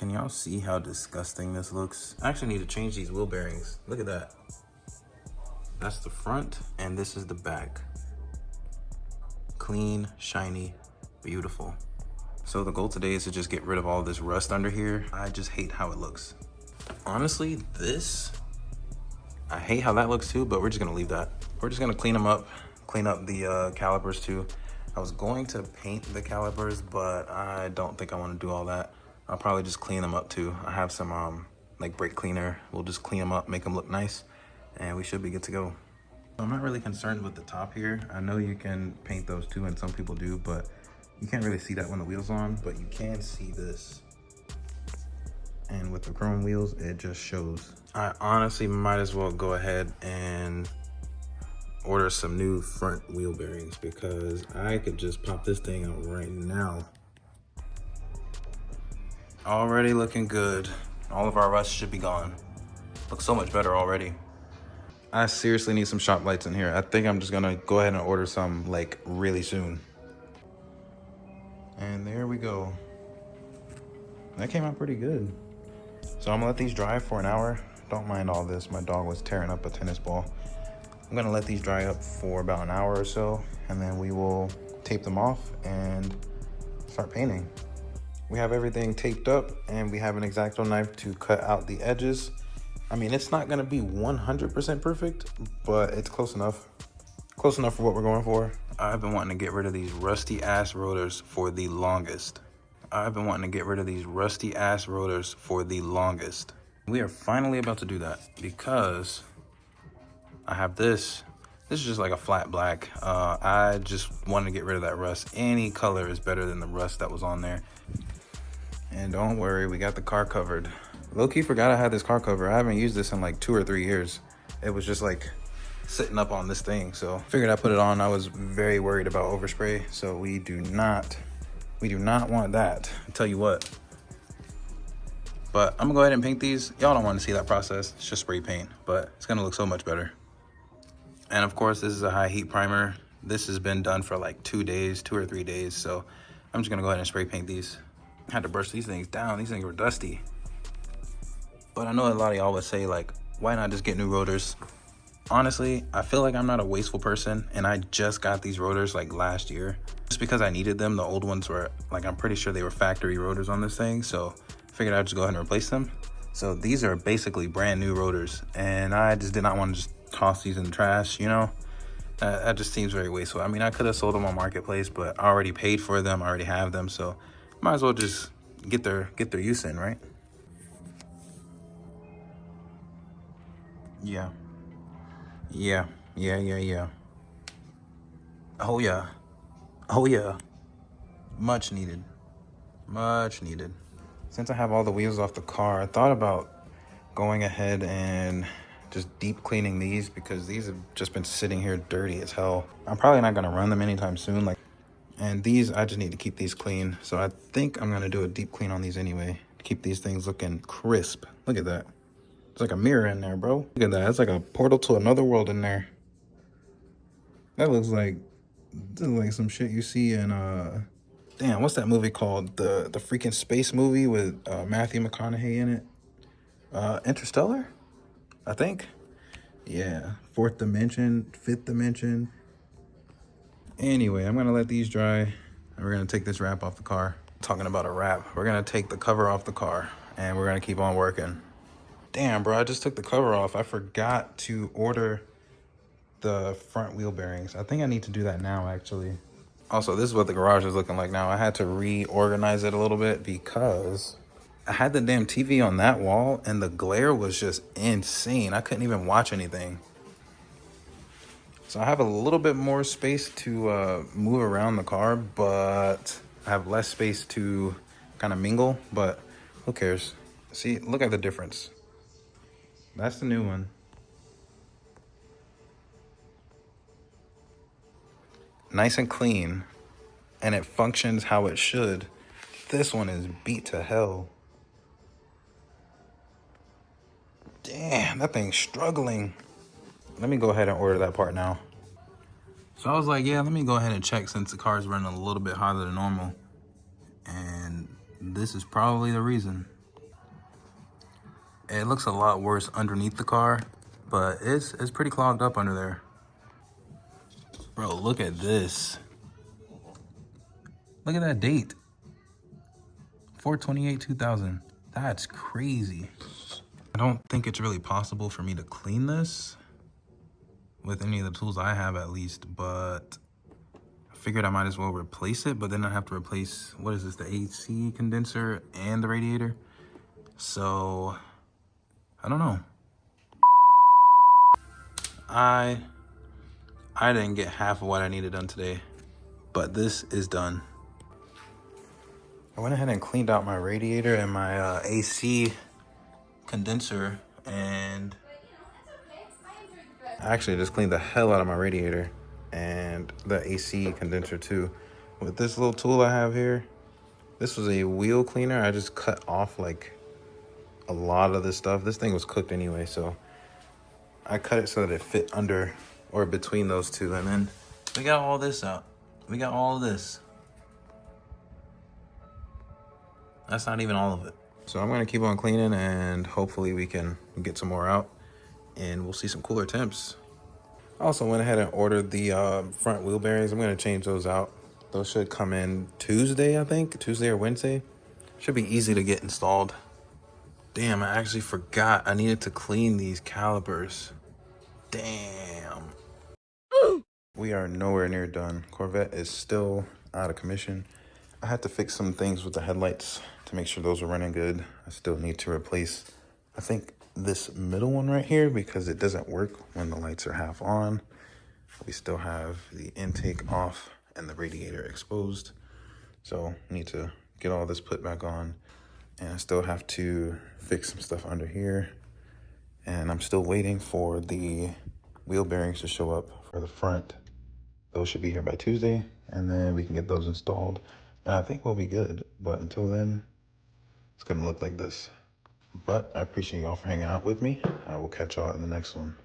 Can y'all see how disgusting this looks? I actually need to change these wheel bearings. Look at that. That's the front and this is the back. Clean, shiny, beautiful. So the goal today is to just get rid of all this rust under here. I just hate how it looks. Honestly, I hate how that looks too, but we're just gonna leave that. We're just gonna clean them up, clean up the calipers too. I was going to paint the calipers, but I don't think I wanna do all that. I'll probably just clean them up too. I have some like brake cleaner. We'll just clean them up, make them look nice, and we should be good to go. I'm not really concerned with the top here. I know you can paint those too, and some people do, but you can't really see that when the wheel's on, but you can see this. And with the chrome wheels, it just shows. I honestly might as well go ahead and order some new front wheel bearings because I could just pop this thing out right now. Already looking good. All of our rust should be gone. Looks so much better already. I seriously need some shop lights in here. I think I'm just gonna go ahead and order some like really soon. And there we go. That came out pretty good. So I'm gonna let these dry for an hour. Don't mind all this. My dog was tearing up a tennis ball. I'm gonna let these dry up for about an hour or so, and then we will tape them off and start painting. We have everything taped up and we have an X-Acto knife to cut out the edges. I mean, it's not gonna be 100% perfect, but it's close enough. Close enough for what we're going for. I've been wanting to get rid of these rusty ass rotors for the longest. We are finally about to do that because I have this. This is just like a flat black. I just wanted to get rid of that rust. Any color is better than the rust that was on there. And don't worry, we got the car covered. Low-key forgot I had this car cover. I haven't used this in like 2 or 3 years. It was just like sitting up on this thing. So figured I'd put it on. I was very worried about overspray. So we do not want that. I'll tell you what. But I'm gonna go ahead and paint these. Y'all don't want to see that process. It's just spray paint, but it's gonna look so much better. And of course, this is a high heat primer. This has been done for like 2 days, 2 or 3 days. So I'm just gonna go ahead and spray paint these. I had to brush these things down. These things were dusty. But I know a lot of y'all would say like, why not just get new rotors? Honestly, I feel like I'm not a wasteful person and I just got these rotors like last year. Just because I needed them, the old ones were like, I'm pretty sure they were factory rotors on this thing. So I figured I'd just go ahead and replace them. So these are basically brand new rotors and I just did not want to just toss these in the trash, you know? That just seems very wasteful. I mean, I could have sold them on Marketplace, but I already paid for them. I already have them. So might as well just get their use in, right? Yeah. Oh yeah. Much needed. Since I have all the wheels off the car, I thought about going ahead and just deep cleaning these because these have just been sitting here dirty as hell. I'm probably not gonna run them anytime soon. And these, I just need to keep these clean. So I think I'm gonna do a deep clean on these anyway to keep these things looking crisp. Look at that. It's like a mirror in there, bro. Look at that. It's like a portal to another world in there. That looks like some shit you see in damn, what's that movie called? The freaking space movie with Matthew McConaughey in it. Interstellar, I think. Yeah, fourth dimension, fifth dimension. Anyway, I'm gonna let these dry and we're gonna take this wrap off the car. Talking about a wrap, we're gonna take the cover off the car and we're gonna keep on working. Damn, bro, I just took the cover off. I forgot to order the front wheel bearings. I think I need to do that now, actually. Also, this is what the garage is looking like now. I had to reorganize it a little bit because I had the damn TV on that wall and the glare was just insane. I couldn't even watch anything. So I have a little bit more space to move around the car, but I have less space to kind of mingle, but who cares? See, look at the difference. That's the new one. Nice and clean, and it functions how it should. This one is beat to hell. Damn, that thing's struggling. Let me go ahead and order that part now. So I was like, yeah, let me go ahead and check since the car is running a little bit hotter than normal. And this is probably the reason. It looks a lot worse underneath the car, but it's pretty clogged up under there. Bro, look at this. Look at that date. 4/28/2000. That's crazy. I don't think it's really possible for me to clean this with any of the tools I have, at least, but I figured I might as well replace it, but then I have to replace, what is this, the AC condenser and the radiator. So I don't know. I didn't get half of what I needed done today, but this is done. I went ahead and cleaned out my radiator and my AC condenser, and I actually just cleaned the hell out of my radiator and the AC condenser too. With this little tool I have here, this was a wheel cleaner. I just cut off like a lot of this stuff. This thing was cooked anyway, so I cut it so that it fit under or between those two. And then we got all this out. We got all of this. That's not even all of it. So I'm gonna keep on cleaning, and hopefully we can get some more out and we'll see some cooler temps. I also went ahead and ordered the front wheel bearings. I'm gonna change those out. Those should come in Tuesday, I think, Tuesday or Wednesday. Should be easy to get installed. Damn, I actually forgot I needed to clean these calipers. Damn. We are nowhere near done. Corvette is still out of commission. I had to fix some things with the headlights to make sure those are running good. I still need to replace, I think, this middle one right here because it doesn't work when the lights are half on. We still have the intake off and the radiator exposed. So I need to get all this put back on. And I still have to fix some stuff under here. And I'm still waiting for the wheel bearings to show up for the front. Those should be here by Tuesday, and then we can get those installed. And I think we'll be good, but until then, it's gonna look like this. But I appreciate y'all for hanging out with me. I will catch y'all in the next one.